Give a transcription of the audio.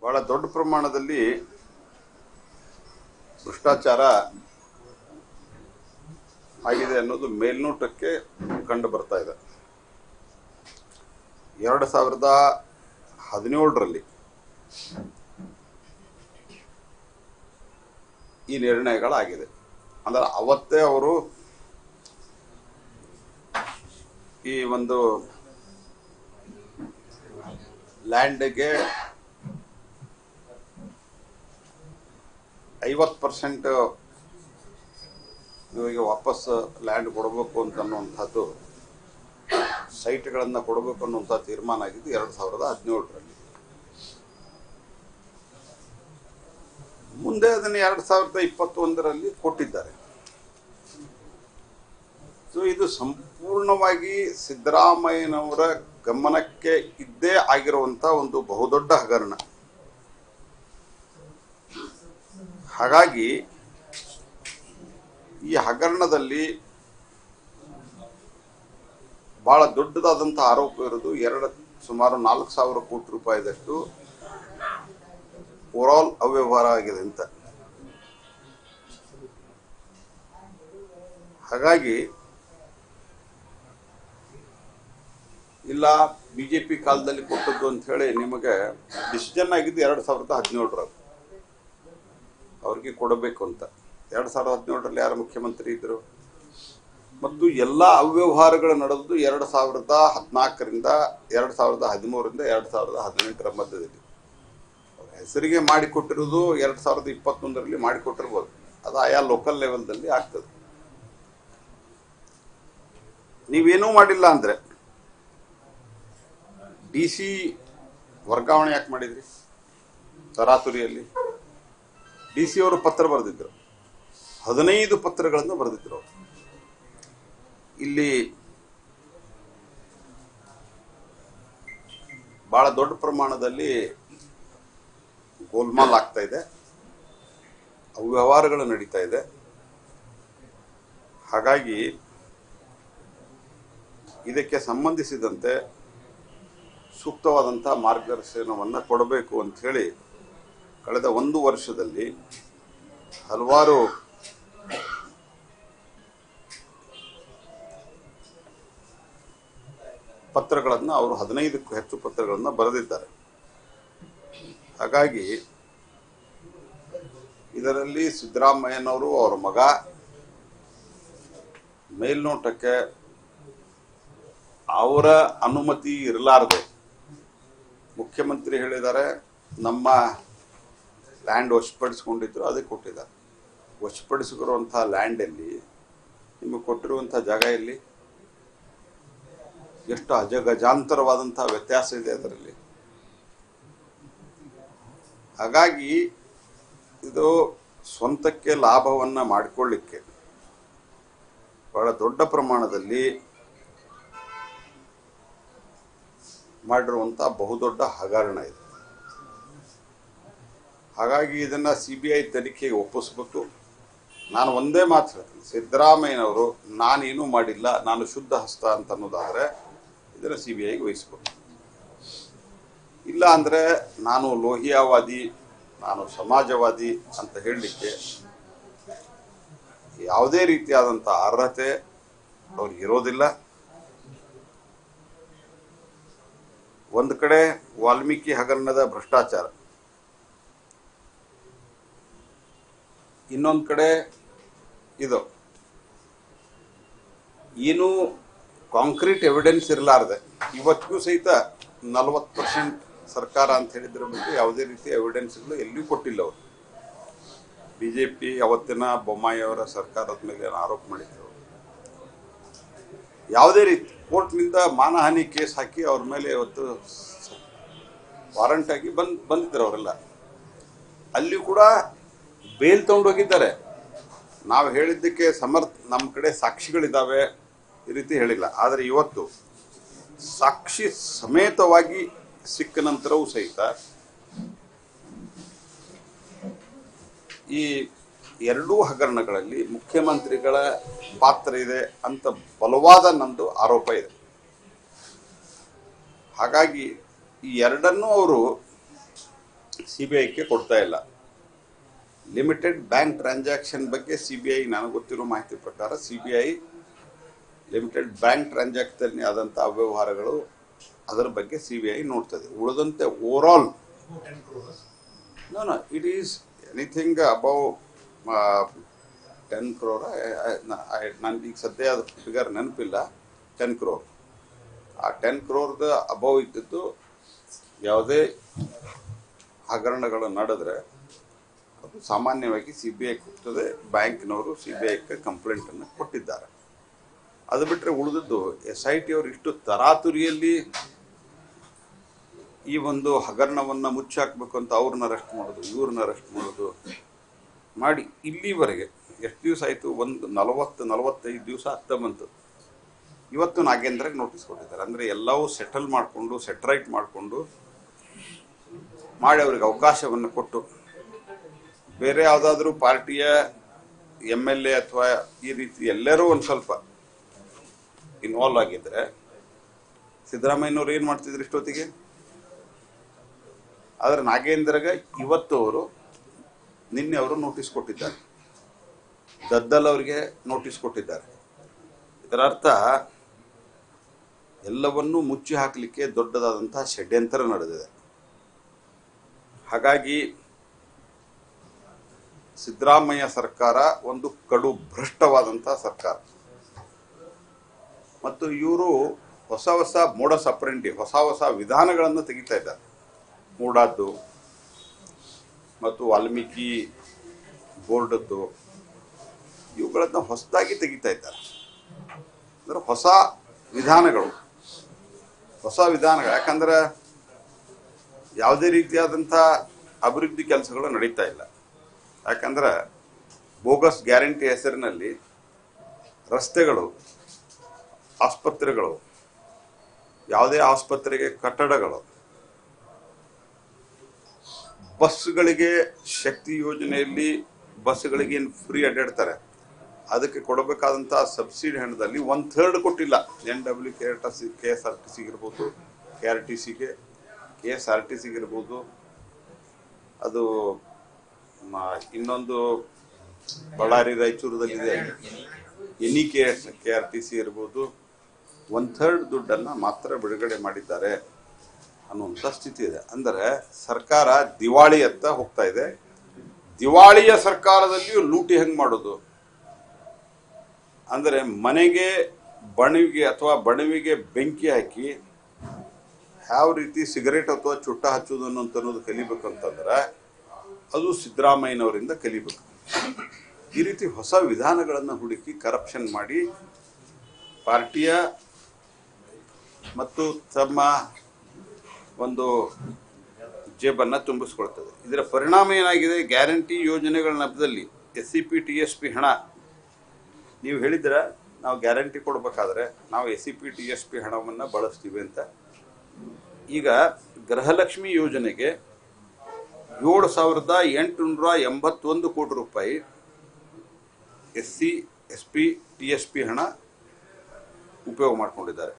ಬಹಳ ದೊಡ್ಡ ಪ್ರಮಾಣದಲ್ಲಿ ಭ್ರಷ್ಟಾಚಾರ ಆಗಿದೆ ಅನ್ನೋದು ಮೇಲ್ನೋಟಕ್ಕೆ ಕಂಡು ಬರ್ತಾ ಇದೆ. 2017ರಲ್ಲಿ ಈ ನಿರ್ಣಯಗಳಾಗಿದೆ. ಅಂದ್ರೆ ಅವತ್ತೇ ಅವರು ಈ ಒಂದು ಲ್ಯಾಂಡ್ಗೆ 50% ಇವರಿಗೆ ವಾಪಸ್ ಲ್ಯಾಂಡ್ ಕೊಡಬೇಕು ಅಂತ ಅನ್ನುವಂಥದ್ದು, ಸೈಟ್ಗಳನ್ನು ಕೊಡಬೇಕು ಅನ್ನುವಂಥ ತೀರ್ಮಾನ ಆಗಿದ್ದು 2017ರಲ್ಲಿ. ಮುಂದೆ ಅದನ್ನು 2021ರಲ್ಲಿ ಕೊಟ್ಟಿದ್ದಾರೆ. ಸೊ ಇದು ಸಂಪೂರ್ಣವಾಗಿ ಸಿದ್ದರಾಮಯ್ಯನವರ ಗಮನಕ್ಕೆ ಇದ್ದೇ ಆಗಿರುವಂಥ ಒಂದು ಬಹುದೊಡ್ಡ ಹಗರಣ. ಹಾಗಾಗಿ ಈ ಹಗರಣದಲ್ಲಿ ಬಹಳ ದೊಡ್ಡದಾದಂಥ ಆರೋಪ ಇರೋದು ಸುಮಾರು 4,000 ಕೋಟಿ ರೂಪಾಯಿದಷ್ಟು ಓವರಾಲ್ ಅವ್ಯವಹಾರ ಆಗಿದೆ ಅಂತ. ಹಾಗಾಗಿ ಇಲ್ಲ ಬಿಜೆಪಿ ಕಾಲದಲ್ಲಿ ಕೊಟ್ಟದ್ದು ಅಂತ ಹೇಳಿ ನಿಮಗೆ ಡಿಸಿಷನ್ ಆಗಿದ್ದು 2017ರಲ್ಲಿ ಅವ್ರಿಗೆ ಕೊಡಬೇಕು ಅಂತ. 2017ರಲ್ಲಿ ಯಾರು ಮುಖ್ಯಮಂತ್ರಿ ಇದ್ರು ಮತ್ತು ಎಲ್ಲ ಅವ್ಯವಹಾರಗಳು ನಡೆದು 2014ರಿಂದ 2013ರಿಂದ 2018ರ ಮಧ್ಯದಲ್ಲಿ ಹೆಸರಿಗೆ ಮಾಡಿಕೊಟ್ಟಿರೋದು 2021ರಲ್ಲಿ ಮಾಡಿಕೊಟ್ಟಿರ್ಬೋದು. ಅದು ಆಯಾ ಲೋಕಲ್ ಲೆವೆಲ್ದಲ್ಲಿ ಆಗ್ತದೆ. ನೀವೇನೂ ಮಾಡಿಲ್ಲ ಅಂದ್ರೆ DC ವರ್ಗಾವಣೆ ಯಾಕೆ ಮಾಡಿದ್ರಿ? ತರಾತುರಿಯಲ್ಲಿ DC ಅವರು ಪತ್ರ ಬರೆದಿದ್ರು, 15 ಪತ್ರಗಳನ್ನು ಬರೆದಿದ್ರು. ಇಲ್ಲಿ ಬಹಳ ದೊಡ್ಡ ಪ್ರಮಾಣದಲ್ಲಿ ಗೋಲ್ಮಾಲ್ ಆಗ್ತಾ ಇದೆ, ಅವ್ಯವಹಾರಗಳು ನಡೀತಾ ಇದೆ. ಹಾಗಾಗಿ ಇದಕ್ಕೆ ಸಂಬಂಧಿಸಿದಂತೆ ಸೂಕ್ತವಾದಂಥ ಮಾರ್ಗದರ್ಶನವನ್ನು ಕೊಡಬೇಕು ಅಂತ ಹೇಳಿ ಕಳೆದ 1 ವರ್ಷದಲ್ಲಿ ಹಲವಾರು ಪತ್ರಗಳನ್ನು, ಅವರು 15ಕ್ಕೂ ಹೆಚ್ಚು ಪತ್ರಗಳನ್ನು ಬರೆದಿದ್ದಾರೆ. ಹಾಗಾಗಿ ಇದರಲ್ಲಿ ಸಿದ್ದರಾಮಯ್ಯನವರು ಅವರ ಮಗ ಮೇಲ್ನೋಟಕ್ಕೆ ಅವರ ಅನುಮತಿ ಇರಲಾರದೆ ಮುಖ್ಯಮಂತ್ರಿ ಹೇಳಿದ್ದಾರೆ, ನಮ್ಮ ಲ್ಯಾಂಡ್ ವಶಪಡಿಸಿಕೊಂಡಿದ್ರು, ಅದಕ್ಕೆ ಕೊಟ್ಟಿದ್ದಾರೆ. ವಶಪಡಿಸಿರುವಂಥ ಲ್ಯಾಂಡಲ್ಲಿ ನಿಮಗೆ ಕೊಟ್ಟಿರುವಂಥ ಜಾಗ ಎಲ್ಲಿ? ಎಷ್ಟು ಅಜಗಜಾಂತರವಾದಂಥ ವ್ಯತ್ಯಾಸ ಇದೆ ಅದರಲ್ಲಿ. ಹಾಗಾಗಿ ಇದು ಸ್ವಂತಕ್ಕೆ ಲಾಭವನ್ನು ಮಾಡಿಕೊಳ್ಳಿಕ್ಕೆ ಬಹಳ ದೊಡ್ಡ ಪ್ರಮಾಣದಲ್ಲಿ ಮಾಡಿರುವಂಥ ಬಹುದೊಡ್ಡ ಹಗರಣ ಇದೆ. ಹಾಗಾಗಿ ಇದನ್ನು CBI ತನಿಖೆಗೆ ಒಪ್ಪಿಸ್ಬೇಕು. ನಾನು ಒಂದೇ ಮಾತು ಹೇಳ್ತೀನಿ, ಸಿದ್ದರಾಮಯ್ಯನವರು ನಾನೇನೂ ಮಾಡಿಲ್ಲ, ನಾನು ಶುದ್ಧ ಹಸ್ತ ಅಂತ ಅನ್ನೋದಾದರೆ ಇದನ್ನು CBIಗೆ ವಹಿಸ್ಬೇಕು. ಇಲ್ಲ ಅಂದರೆ ನಾನು ಲೋಹಿಯಾವಾದಿ, ನಾನು ಸಮಾಜವಾದಿ ಅಂತ ಹೇಳಲಿಕ್ಕೆ ಯಾವುದೇ ರೀತಿಯಾದಂಥ ಅರ್ಹತೆ ಅವ್ರಿಗೆ ಇರೋದಿಲ್ಲ. ಒಂದು ಕಡೆ ವಾಲ್ಮೀಕಿ ಹಗರಣದ ಭ್ರಷ್ಟಾಚಾರ, ಇನ್ನೊಂದು ಕಡೆ ಇದು ಏನು ಕಾಂಕ್ರೀಟ್ ಎವಿಡೆನ್ಸ್ ಇರಲಾರ್ದೆ ಇವತ್ತಿಗೂ ಸಹಿತ 40% ಸರ್ಕಾರ ಅಂತ ಹೇಳಿದ್ರ ಬಗ್ಗೆ ಯಾವುದೇ ರೀತಿಯ ಎವಿಡೆನ್ಸ್ಗಳು ಎಲ್ಲಿಯೂ ಕೊಟ್ಟಿಲ್ಲ. ಅವರು BJP ಅವತ್ತಿನ ಬೊಮ್ಮಾಯಿ ಅವರ ಸರ್ಕಾರದ ಮೇಲೆ ಆರೋಪ ಮಾಡಿದ್ರು. ಯಾವುದೇ ರೀತಿ ಕೋರ್ಟ್ನಿಂದ ಮಾನಹಾನಿ ಕೇಸ್ ಹಾಕಿ ಅವ್ರ ಮೇಲೆ ಇವತ್ತು ವಾರಂಟ್ ಆಗಿ ಬಂದಿದ್ರು ಅವರೆಲ್ಲ. ಅಲ್ಲಿ ಕೂಡ ಬೇಲ್ ತಗೊಂಡೋಗಿದ್ದಾರೆ. ನಾವು ಹೇಳಿದ್ದಕ್ಕೆ ನಮ್ಮ ಕಡೆ ಸಾಕ್ಷಿಗಳಿದ್ದಾವೆ ಈ ರೀತಿ ಹೇಳಿಲ್ಲ. ಆದರೆ ಇವತ್ತು ಸಾಕ್ಷಿ ಸಮೇತವಾಗಿ ಸಿಕ್ಕ ನಂತರವೂ ಸಹಿತ ಈ ಎರಡೂ ಹಗರಣಗಳಲ್ಲಿ ಮುಖ್ಯಮಂತ್ರಿಗಳ ಪಾತ್ರ ಇದೆ ಅಂತ ಬಲವಾದ ನಂದು ಆರೋಪ ಇದೆ. ಹಾಗಾಗಿ ಈ ಎರಡನ್ನೂ ಅವರು CBIಗೆ ಕೊಡ್ತಾ ಇಲ್ಲ. ಲಿಮಿಟೆಡ್ ಬ್ಯಾಂಕ್ ಟ್ರಾನ್ಸಾಕ್ಷನ್ ಬಗ್ಗೆ CBI ನನಗೆ ಗೊತ್ತಿರೋ ಮಾಹಿತಿ ಪ್ರಕಾರ CBI ಲಿಮಿಟೆಡ್ ಬ್ಯಾಂಕ್ ಟ್ರಾನ್ಸಾಕ್ಷನ್ ಆದಂಥ ಅವ್ಯವಹಾರಗಳು ಅದರ ಬಗ್ಗೆ CBI ನೋಡ್ತದೆ. ಉಳಿದಂತೆ overall no it is anything above 10 crore. ನನಗೆ ಈಗ ಸದ್ಯ ಅದು ಫಿಗರ್ ನೆನಪಿಲ್ಲ. 10 crore. ಆ 10 crore ಅಬೌವ್ ಇದ್ದದ್ದು ಯಾವುದೇ ಹಗರಣಗಳು ನಡೆದ್ರೆ ಅದು ಸಾಮಾನ್ಯವಾಗಿ CBI ಕೊಡ್ತದೆ. ಬ್ಯಾಂಕ್ನವರು CBIಗೆ ಕಂಪ್ಲೇಂಟನ್ನು ಕೊಟ್ಟಿದ್ದಾರೆ. ಅದು ಬಿಟ್ಟರೆ ಉಳಿದದ್ದು SIT ಅವರು ಇಷ್ಟು ತರಾತುರಿಯಲ್ಲಿ ಈ ಒಂದು ಹಗರಣವನ್ನು ಮುಚ್ಚಾಕಬೇಕು ಅಂತ ಅವ್ರನ್ನ ಅರೆಸ್ಟ್ ಮಾಡೋದು, ಇವ್ರನ್ನ ಅರೆಸ್ಟ್ ಮಾಡೋದು ಮಾಡಿ ಇಲ್ಲಿವರೆಗೆ ಎಷ್ಟು ದಿವಸ ಆಯಿತು? ಒಂದು 40-45 ದಿವಸ ಆಗ್ತಾ ಬಂತು. ಇವತ್ತು ನಾಗೇಂದ್ರಗೆ ನೋಟಿಸ್ ಕೊಟ್ಟಿದ್ದಾರೆ. ಅಂದರೆ ಎಲ್ಲವೂ ಸೆಟಲ್ ಮಾಡಿಕೊಂಡು ಸೆಟ್ರೈಟ್ ಮಾಡಿಕೊಂಡು ಮಾಡಿ ಅವ್ರಿಗೆ ಅವಕಾಶವನ್ನು ಕೊಟ್ಟು ಬೇರೆ ಯಾವುದಾದ್ರೂ ಪಾರ್ಟಿಯ MLA ಅಥವಾ ಈ ರೀತಿ ಎಲ್ಲರೂ ಒಂದು ಸ್ವಲ್ಪ ಇನ್ವಾಲ್ವ್ ಆಗಿದ್ದರೆ ಸಿದ್ದರಾಮಯ್ಯನವ್ರು ಏನು ಮಾಡ್ತಿದ್ರು ಇಷ್ಟೊತ್ತಿಗೆ? ಆದರೆ ನಾಗೇಂದ್ರಗೆ ಇವತ್ತು ನಿನ್ನೆ ಅವರು ನೋಟಿಸ್ ಕೊಟ್ಟಿದ್ದಾರೆ. ದದ್ದಲ್ ಅವರಿಗೆ ನೋಟಿಸ್ ಕೊಟ್ಟಿದ್ದಾರೆ. ಇದರ ಅರ್ಥ ಎಲ್ಲವನ್ನೂ ಮುಚ್ಚಿ ಹಾಕಲಿಕ್ಕೆ ದೊಡ್ಡದಾದಂತಹ ಷಡ್ಯಂತ್ರ ನಡೆದಿದೆ. ಹಾಗಾಗಿ ಸಿದ್ದರಾಮಯ್ಯ ಸರ್ಕಾರ ಒಂದು ಕಡು ಭ್ರಷ್ಟವಾದಂಥ ಸರ್ಕಾರ ಮತ್ತು ಇವರು ಹೊಸ ಮೋಡಸ್ ಅಪ್ರೆಂಡಿ ಹೊಸ ವಿಧಾನಗಳನ್ನು ತೆಗಿತಾ ಇದ್ದಾರೆ. ಮೂಡಾದ್ದು ಮತ್ತು ವಾಲ್ಮೀಕಿ ಬೋರ್ಡದ್ದು ಇವುಗಳನ್ನು ಹೊಸದಾಗಿ ತೆಗಿತಾ ಇದ್ದಾರೆ. ಅಂದರೆ ಹೊಸ ವಿಧಾನಗಳು. ಯಾಕಂದ್ರೆ ಯಾವುದೇ ರೀತಿಯಾದಂಥ ಅಭಿವೃದ್ಧಿ ಕೆಲಸಗಳು ನಡೀತಾ ಇಲ್ಲ. ಯಾಕಂದ್ರೆ ಬೋಗಸ್ ಗ್ಯಾರಂಟಿ ಹೆಸರಿನಲ್ಲಿ ರಸ್ತೆಗಳು, ಆಸ್ಪತ್ರೆಗಳು, ಯಾವುದೇ ಆಸ್ಪತ್ರೆಗೆ ಕಟ್ಟಡಗಳು, ಬಸ್ಗಳಿಗೆ ಶಕ್ತಿ ಯೋಜನೆಯಲ್ಲಿ ಬಸ್ಗಳಿಗೆ ಏನು ಫ್ರೀ ಅಡ್ಡಾಡ್ತಾರೆ ಅದಕ್ಕೆ ಕೊಡಬೇಕಾದಂಥ ಸಬ್ಸಿಡಿ ಹಣದಲ್ಲಿ 1/3 ಕೊಟ್ಟಿಲ್ಲ. NW KSRTC ಇರ್ಬೋದು, KSRTC ಇರ್ಬೋದು, ಅದು ಇನ್ನೊಂದು ಬಳ್ಳಾರಿ ರಾಯಚೂರದಲ್ಲಿದೆ KRTC ಇರ್ಬೋದು. 1/3 ದುಡ್ಡನ್ನು ಮಾತ್ರ ಬಿಡುಗಡೆ ಮಾಡಿದ್ದಾರೆ ಅನ್ನುವಂಥ ಸ್ಥಿತಿ ಇದೆ. ಅಂದರೆ ಸರ್ಕಾರ ದಿವಾಳಿಯತ್ತ ಹೋಗ್ತಾ ಇದೆ. ದಿವಾಳಿಯ ಸರ್ಕಾರದಲ್ಲಿಯೂ ಲೂಟಿ ಹೆಂಗೆ ಮಾಡೋದು ಅಂದರೆ ಮನೆಗೆ ಬಣವಿಗೆ ಅಥವಾ ಬಣವಿಗೆ ಬೆಂಕಿ ಹಾಕಿ ಯಾವ ರೀತಿ ಸಿಗರೇಟ್ ಅಥವಾ ಚುಟ್ಟ ಹಚ್ಚೋದು ಅನ್ನೋದು ಕಲಿಬೇಕಂತಂದ್ರೆ ಅದು ಸಿದ್ದರಾಮಯ್ಯನವರಿಂದ ಕಲಿಬೇಕು. ಈ ರೀತಿ ಹೊಸ ವಿಧಾನಗಳನ್ನು ಹುಡುಕಿ ಕರಪ್ಷನ್ ಮಾಡಿ ಪಾರ್ಟಿಯ ಮತ್ತು ತಮ್ಮ ಒಂದು ಜೇಬನ್ನು ತುಂಬಿಸ್ಕೊಳ್ತದೆ. ಇದರ ಪರಿಣಾಮ ಏನಾಗಿದೆ? ಗ್ಯಾರಂಟಿ ಯೋಜನೆಗಳ ನೆಪದಲ್ಲಿ SCP TSP ಹಣ ನೀವು ಹೇಳಿದ್ರ ನಾವು ಗ್ಯಾರಂಟಿ ಕೊಡಬೇಕಾದ್ರೆ ನಾವು SCP TSP ಹಣವನ್ನು ಬಳಸ್ತೀವಿ ಅಂತ. ಈಗ ಗೃಹಲಕ್ಷ್ಮಿ ಯೋಜನೆಗೆ 7,881 ಕೋಟಿ ರೂಪಾಯಿ SC SP TSP ಹಣ ಉಪಯೋಗ ಮಾಡಿಕೊಂಡಿದ್ದಾರೆ.